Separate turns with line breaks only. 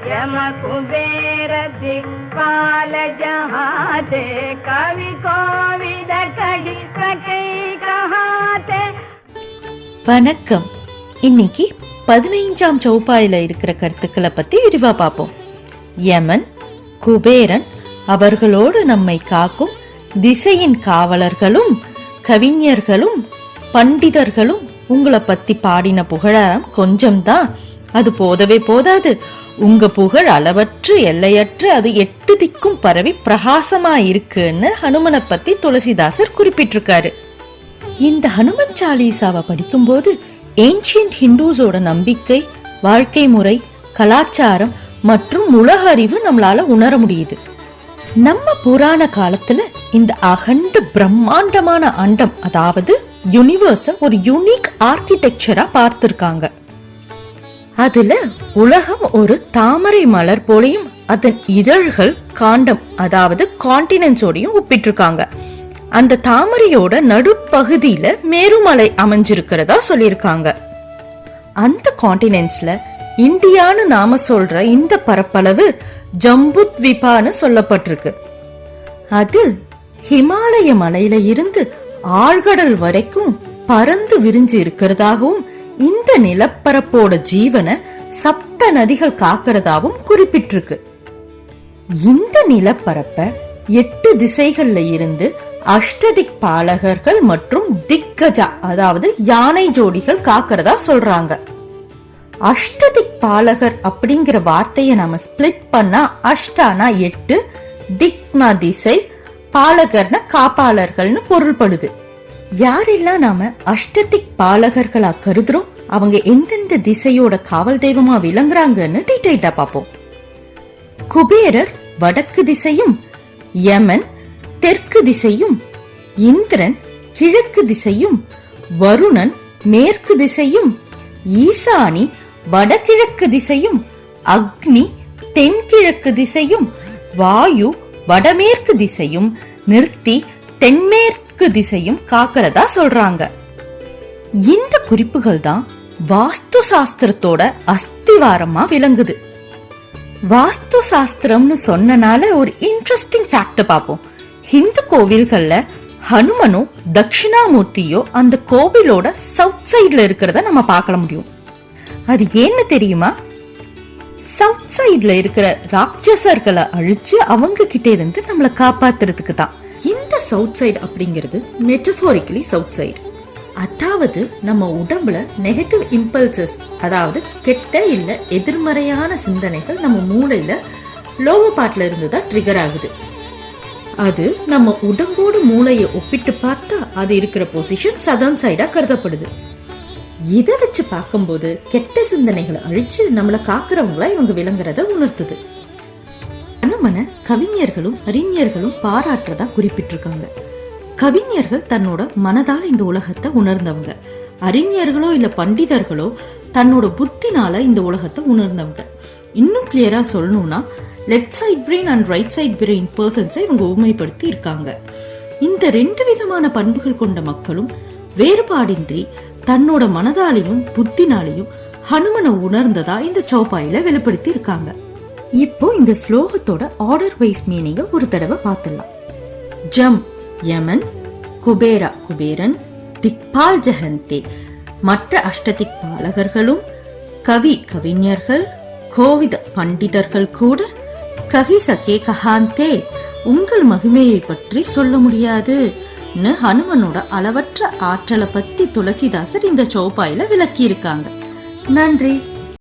यम कुबेर दिक्पाल जहाँ ते कवि कोविद कही सके कहाँ ते.
வணக்கம். இன்னைக்கு 15ஆம் சௌப்பாயில இருக்கிற கருத்துக்களை பத்தி விரிவா பார்ப்போம். யமன், குபேரன், அவர்களோடு நம்மை காக்கும் திசையின் காவலர்களும் கவிஞர்களும் பண்டிதர்களும் உங்களை பத்தி பாடின புகழாரம் கொஞ்சம்தான். அது போதவே போதாது. உங்க புகழ் அளவற்று எல்லையற்று அது 8 திக்கும் பரவி பிரகாசமா இருக்குன்னு ஹனுமனை பத்தி துளசிதாசர் குறிப்பிட்டிருக்காரு. இந்த ஹனுமன் சாலிசாவை படிக்கும்போது ஏன்ஷியன்ட் ஹிந்துஸோட நம்பிக்கை, வாழ்க்கை முறை, கலாச்சாரம் மற்றும் உலக அறிவு நம்மளால உணர முடியுது. நம்ம புராண காலத்துல இந்த அகண்ட பிரம்மாண்டமான அண்டம், அதாவது யூனிவர்ஸ ஒரு யூனிக் ஆர்கிடெக்சரா பார்த்திருக்காங்க. அதுல உலகம் ஒரு தாமரை மலர் போலையும் அதன் இதழ்கள் காண்டம், அதாவது கான்டினென்ட்ஸோடையும் ஒப்பிட்டிருக்காங்க. அந்த தாமரையோட நடுப்பகுதியில மேருமலை அமைஞ்சிருக்கிறதா சொல்லியிருக்காங்க. அந்த கான்டினென்ட்ஸ்ல இந்தியான்னு நாம சொல்ற இந்த பரப்பளவு ஜம்புத்விபான்னு சொல்லப்பட்டிருக்கு. அது ஹிமாலய மலையில இருந்து ஆழ்கடல் வரைக்கும் பறந்து விரிஞ்சு இருக்கிறதாகவும் இந்த நிலப்பரப்போட ஜீவனை சப்த நதிகள் காக்கிறதாவும் குறிப்பிட்டிருக்கு. இந்த நிலப்பரப்ப 8 திசைகள்ல இருந்து அஷ்டதிக் பாலகர்கள் மற்றும் திக்கஜா, அதாவது யானை ஜோடிகள் காக்கிறதா சொல்றாங்க. அஷ்டதிக் பாலகர் அப்படிங்கிற வார்த்தையை நாம ஸ்பிளிட் பண்ணா அஷ்டானா 8, திக்னா திசை, பாலகர்னா காப்பாளர்கள்னு பொருள்படுது. யாரெல்லாம் நாம அஷ்டதிக் பாலகர்களா கருதுறோம், அவங்க எந்தெந்த திசையோட காவல் தெய்வமா விளங்குறாங்கன்னு டீடைலா பார்ப்போம். குபேரர் வடக்கு திசையும், யமன் தெற்கு திசையும், இந்திரன் கிழக்கு திசையும், வருணன் மேற்கு திசையும், ஈசானி வடகிழக்கு திசையும், அக்னி தென்கிழக்கு திசையும், வாயு வடமேற்கு திசையும், நிறுத்தி தென்மேற்கு திசையும் காக்கிறதா சொல்றாங்க. இந்த குறிப்புகள் தான் வாஸ்து சாஸ்திரத்தோட அஸ்திவாரமா விளங்குது. வாஸ்து சாஸ்திரம்னு சொன்னனால ஒரு இன்ட்ரெஸ்டிங் ஃபேக்ட் பார்ப்போம். ஹிந்து கோவில்கள்ல ஹனுமனோ தட்சிணாமூர்த்தியோ அந்த கோவிலோட சவுத் சைட்ல இருக்கிறத நம்ம பார்க்க முடியும். அது ஏன்னு தெரியுமா? சவுத் சைட்ல இருக்கிற ராட்சசர்களை அழிச்சு அவங்க கிட்ட இருந்து நம்மளை காப்பாத்துறதுக்கு தான். இந்த சவுத் சைடு அப்படிங்கிறது மெட்டபோரிக்கலி சவுத் சைடு, அதாவது நம்ம உடம்புல நெகட்டிவ் இம்பல்சஸ், அதாவது கெட்ட இல்ல எதிர்மறையான சிந்தனைகள் நம்ம மூளையில லோவர் பார்ட்ல இருந்து தான் ட்ரிகர் ஆகுது. அது நம்ம உடம்போடு மூளையை ஒப்பிட்டு பார்த்தா அது இருக்கிற பொசிஷன் சதர்ன் சைடா கருதப்படுது. இதை வச்சு பார்க்கும்போது கெட்ட சிந்தனைகளை அழிச்சு நம்மளை காக்கிறவங்களா இவங்க விளங்குறத உணர்த்துது. ஹனுமனை கவிஞர்களும் அறிஞர்களும் பாராட்டுறதா குறிப்பிட்டிருக்காங்க. கவிஞர்கள் தன்னோட மனதால இந்த உலகத்தை உணர்ந்தவங்க, அறிஞர்களோ இல்ல பண்டிதர்களோ தன்னோட புத்தினால இந்த உலகத்தை உணர்ந்தவங்க. இன்னும் கிளியரா சொல்லணும்னா left side brain and right side brain பர்சன்ஸை இவங்க உண்மைப்படுத்தி இருக்காங்க. இந்த 2 விதமான பண்புகள் கொண்ட மக்களும் வேறுபாடின்றி தன்னோட மனதாலையும் புத்தினாலையும் ஹனுமனை உணர்ந்ததா இந்த சௌப்பாயில வெளிப்படுத்தி இருக்காங்க. இப்போ இந்த ஸ்லோகத்தோட ஆர்டர் வைஸ் மீனிங்க ஒரு தடவை பார்த்துடலாம். ஜம் யமன், குபேரா குபேரன், திக்பால் ஜஹந்தே மற்ற அஷ்டதிக் பாலகர்களும், கவி கவிஞர்கள், கோவித பண்டிதர்கள் கூட கஹி சகே கஹாந்தே உங்கள் மகிமையை பற்றி சொல்ல முடியாது ஹனுமனோட அளவற்ற ஆற்றலை பத்தி துளசிதாசர் இந்த சௌப்பாயில விளக்கி இருக்காங்க. நன்றி.